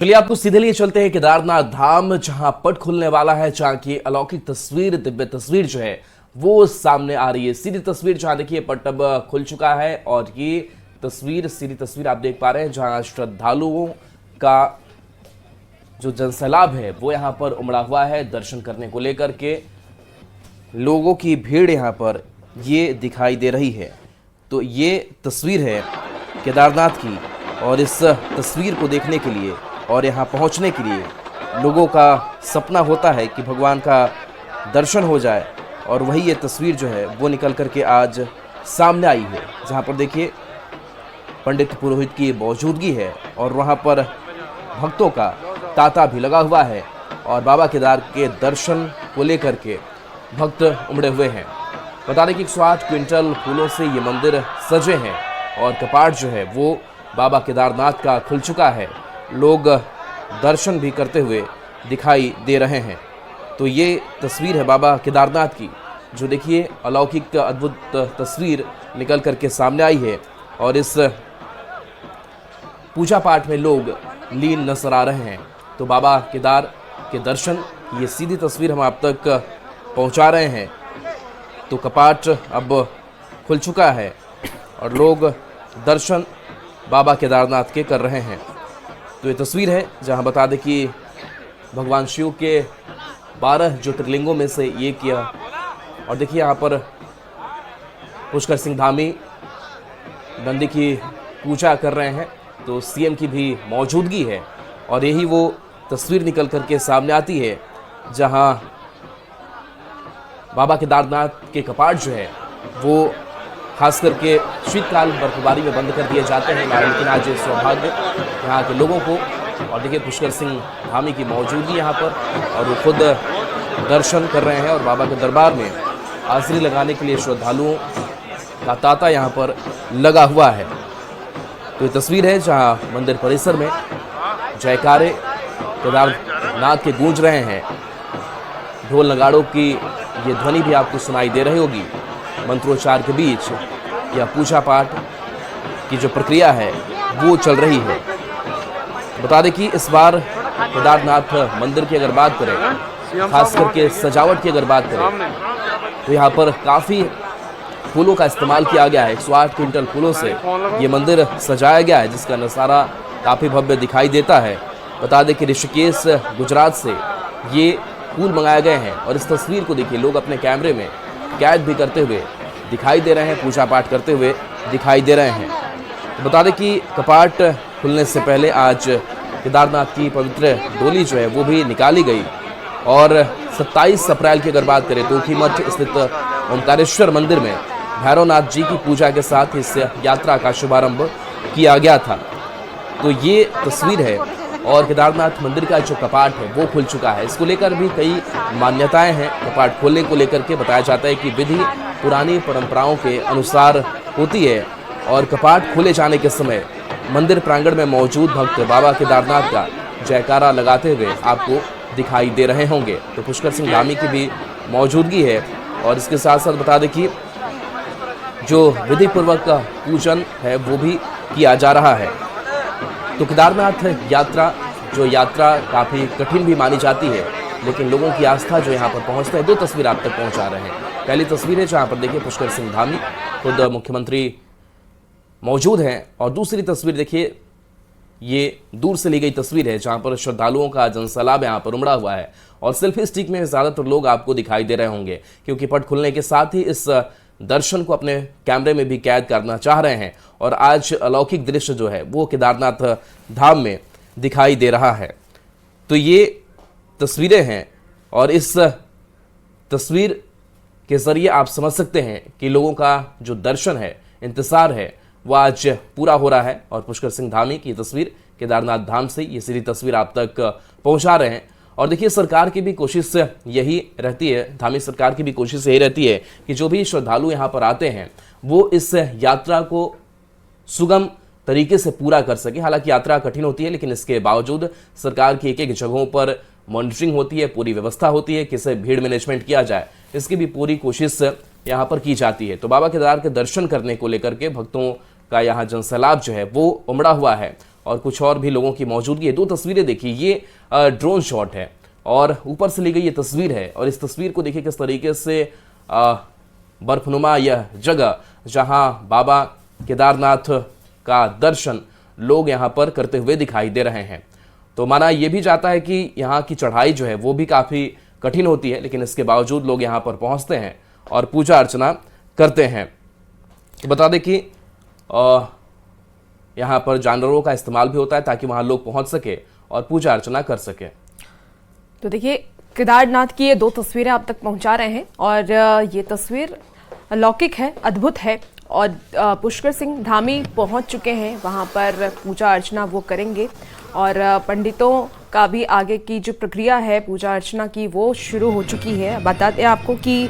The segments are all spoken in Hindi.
चलिए आपको सीधे लिए चलते हैं केदारनाथ धाम, जहां पट खुलने वाला है, जहां की अलौकिक तस्वीर, दिव्य तस्वीर जो है वो सामने आ रही है। सीधी तस्वीर जहां देखिए पट अब खुल चुका है और ये तस्वीर, सीधी तस्वीर आप देख पा रहे हैं जहां श्रद्धालुओं का जो जनसैलाब है वो यहाँ पर उमड़ा हुआ है। दर्शन करने को लेकर के लोगों की भीड़ यहाँ पर ये दिखाई दे रही है। तो ये तस्वीर है केदारनाथ की और इस तस्वीर को देखने के लिए और यहाँ पहुँचने के लिए लोगों का सपना होता है कि भगवान का दर्शन हो जाए, और वही ये तस्वीर जो है वो निकल करके आज सामने आई है, जहाँ पर देखिए पंडित पुरोहित की मौजूदगी है और वहाँ पर भक्तों का तांता भी लगा हुआ है और बाबा केदार के दर्शन को लेकर के भक्त उमड़े हुए हैं। बता दें कि 108 क्विंटल फूलों से ये मंदिर सजे हैं और कपाट जो है वो बाबा केदारनाथ का खुल चुका है। लोग दर्शन भी करते हुए दिखाई दे रहे हैं। तो ये तस्वीर है बाबा केदारनाथ की, जो देखिए अलौकिक अद्भुत तस्वीर निकल करके सामने आई है और इस पूजा पाठ में लोग लीन नजर आ रहे हैं। तो बाबा केदार के दर्शन, ये सीधी तस्वीर हम आप तक पहुंचा रहे हैं। तो कपाट अब खुल चुका है और लोग दर्शन बाबा केदारनाथ के कर रहे हैं। तो ये तस्वीर है जहां बता दें कि भगवान शिव के 12 ज्योतिर्लिंगों में से ये किया। और देखिए यहाँ पर पुष्कर सिंह धामी नंदी की पूजा कर रहे हैं, तो सीएम की भी मौजूदगी है और यही वो तस्वीर निकल करके सामने आती है जहां बाबा केदारनाथ के कपाट जो है वो खास करके शीतकाल बर्फबारी में बंद कर दिए जाते हैं, लेकिन आज ये सौभाग्य यहाँ के लोगों को। और देखिए पुष्कर सिंह धामी की मौजूदगी यहाँ पर और वो खुद दर्शन कर रहे हैं और बाबा के दरबार में हाजिरी लगाने के लिए श्रद्धालुओं का तांता यहाँ पर लगा हुआ है। तो ये तस्वीर है जहाँ मंदिर परिसर में जयकारे केदारनाथ के गूंज रहे हैं। ढोल नगाड़ों की ये ध्वनि भी आपको सुनाई दे रही होगी। मंत्रोच्चार के बीच यह पूजा पाठ की जो प्रक्रिया है वो चल रही है। बता दें कि इस बार केदारनाथ मंदिर की अगर बात करें, खास करके सजावट की अगर बात करें, तो यहाँ पर काफ़ी फूलों का इस्तेमाल किया गया है। 108 क्विंटल फूलों से ये मंदिर सजाया गया है, जिसका नज़ारा काफ़ी भव्य दिखाई देता है। बता दें कि ऋषिकेश गुजरात से ये फूल मंगाए गए हैं और इस तस्वीर को देखिए लोग अपने कैमरे में कैद भी करते हुए दिखाई दे रहे हैं, पूजा पाठ करते हुए दिखाई दे रहे हैं। तो बता दें कि कपाट खुलने से पहले आज केदारनाथ की पवित्र डोली जो है वो भी निकाली गई और 27 अप्रैल की अगर बात करें तो ऊखीमठ स्थित ओंकारेश्वर मंदिर में भैरवनाथ जी की पूजा के साथ इस यात्रा का शुभारंभ किया गया था। तो ये तस्वीर है और केदारनाथ मंदिर का जो कपाट है वो खुल चुका है। इसको लेकर भी कई मान्यताएं हैं। कपाट खोलने को लेकर के बताया जाता है कि विधि पुरानी परंपराओं के अनुसार होती है और कपाट खोले जाने के समय मंदिर प्रांगण में मौजूद भक्त बाबा केदारनाथ का जयकारा लगाते हुए आपको दिखाई दे रहे होंगे। तो पुष्कर सिंह धामी की भी मौजूदगी है और इसके साथ साथ बता दें कि जो विधि पूर्वक का पूजन है वो भी किया जा रहा है। तो केदारनाथ यात्रा काफ़ी कठिन भी मानी जाती है, लेकिन लोगों की आस्था जो यहाँ पर पहुँचते हैं। 2 तस्वीर आप तक पहुँचा रहे हैं। पहली तस्वीर है जहाँ पर देखिए पुष्कर सिंह धामी खुद मुख्यमंत्री मौजूद हैं और दूसरी तस्वीर देखिए ये दूर से ली गई तस्वीर है जहाँ पर श्रद्धालुओं का जनसैलाब यहाँ पर उमड़ा हुआ है और सेल्फी स्टिक में ज़्यादातर लोग आपको दिखाई दे रहे होंगे, क्योंकि पट खुलने के साथ ही इस दर्शन को अपने कैमरे में भी कैद करना चाह रहे हैं और आज अलौकिक दृश्य जो है वो केदारनाथ धाम में दिखाई दे रहा है। तो ये तस्वीरें हैं और इस तस्वीर के ज़रिए आप समझ सकते हैं कि लोगों का जो दर्शन है, इंतज़ार है, वो आज पूरा हो रहा है। और पुष्कर सिंह धामी की तस्वीर केदारनाथ धाम से ये सीधी तस्वीर आप तक पहुंचा रहे हैं। और देखिए सरकार की भी कोशिश यही रहती है, धामी सरकार की भी कोशिश यही रहती है कि जो भी श्रद्धालु यहाँ पर आते हैं वो इस यात्रा को सुगम तरीके से पूरा कर सके। हालांकि यात्रा कठिन होती है, लेकिन इसके बावजूद सरकार की एक एक जगहों पर मॉनिटरिंग होती है, पूरी व्यवस्था होती है, किसे भीड़ मैनेजमेंट किया जाए इसकी भी पूरी कोशिश यहाँ पर की जाती है। तो बाबा केदार के दर्शन करने को लेकर के भक्तों का यहाँ जनसैलाब जो है वो उमड़ा हुआ है और कुछ और भी लोगों की मौजूदगी है। 2 तस्वीरें देखिए, ये ड्रोन शॉट है और ऊपर से ली गई ये तस्वीर है और इस तस्वीर को देखिए किस तरीके से बर्फनुमा यह जगह जहां बाबा केदारनाथ का दर्शन लोग यहां पर करते हुए दिखाई दे रहे हैं। तो माना यह भी जाता है कि यहाँ की चढ़ाई जो है वो भी काफ़ी कठिन होती है, लेकिन इसके बावजूद लोग यहाँ पर पहुँचते हैं और पूजा अर्चना करते हैं। तो बता दें कि यहाँ पर जानवरों का इस्तेमाल भी होता है ताकि वहाँ लोग पहुँच सके और पूजा अर्चना कर सके। तो देखिए, केदारनाथ की ये 2 तस्वीरें आप तक पहुँचा रहे हैं और ये तस्वीर अलौकिक है, अद्भुत है। और पुष्कर सिंह धामी पहुंच चुके हैं, वहां पर पूजा अर्चना वो करेंगे और पंडितों का भी आगे की जो प्रक्रिया है पूजा अर्चना की वो शुरू हो चुकी है। बताते हैं आपको कि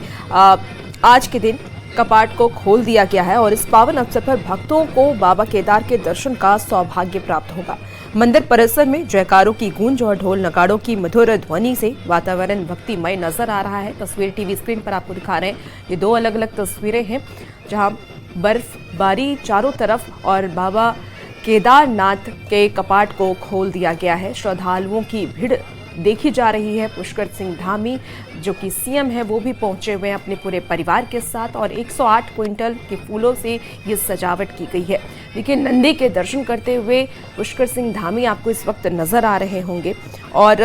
आज के दिन कपाट को खोल दिया गया है और इस पावन अवसर पर भक्तों को बाबा केदार के दर्शन का सौभाग्य प्राप्त होगा। मंदिर परिसर में जयकारों की गूंज और ढोल नगाड़ों की मधुर ध्वनि से वातावरण भक्तिमय नजर आ रहा है। तस्वीर टीवी स्क्रीन पर आपको दिखा रहे हैं। ये 2 अलग अलग तस्वीरें हैं जहां बर्फबारी चारों तरफ और बाबा केदारनाथ के कपाट को खोल दिया गया है। श्रद्धालुओं की भीड़ देखी जा रही है। पुष्कर सिंह धामी जो कि सीएम है वो भी पहुंचे हुए हैं अपने पूरे परिवार के साथ और 108 क्विंटल के फूलों से ये सजावट की गई है। देखिए, नंदी के दर्शन करते हुए पुष्कर सिंह धामी आपको इस वक्त नजर आ रहे होंगे और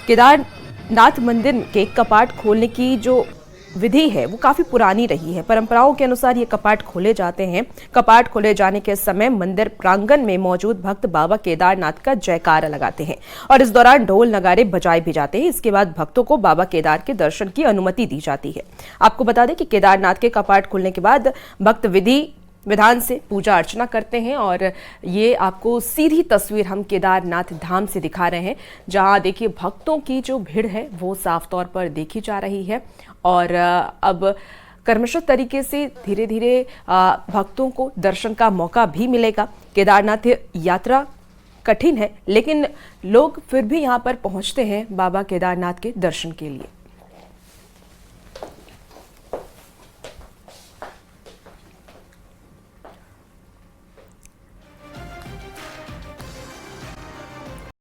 केदारनाथ मंदिर के कपाट खोलने की जो विधि है वो काफी पुरानी रही है। परंपराओं के अनुसार ये कपाट खोले जाते हैं। कपाट खोले जाने के समय मंदिर प्रांगण में मौजूद भक्त बाबा केदारनाथ का जयकारा लगाते हैं और इस दौरान ढोल नगाड़े बजाए भी जाते हैं। इसके बाद भक्तों को बाबा केदार के दर्शन की अनुमति दी जाती है। आपको बता दें कि केदारनाथ के कपाट खुलने के बाद भक्त विधि विधान से पूजा अर्चना करते हैं और ये आपको सीधी तस्वीर हम केदारनाथ धाम से दिखा रहे हैं जहां देखिए भक्तों की जो भीड़ है वो साफ तौर पर देखी जा रही है और अब कर्मशः तरीके से धीरे धीरे भक्तों को दर्शन का मौका भी मिलेगा। केदारनाथ यात्रा कठिन है लेकिन लोग फिर भी यहाँ पर पहुँचते हैं बाबा केदारनाथ के दर्शन के लिए।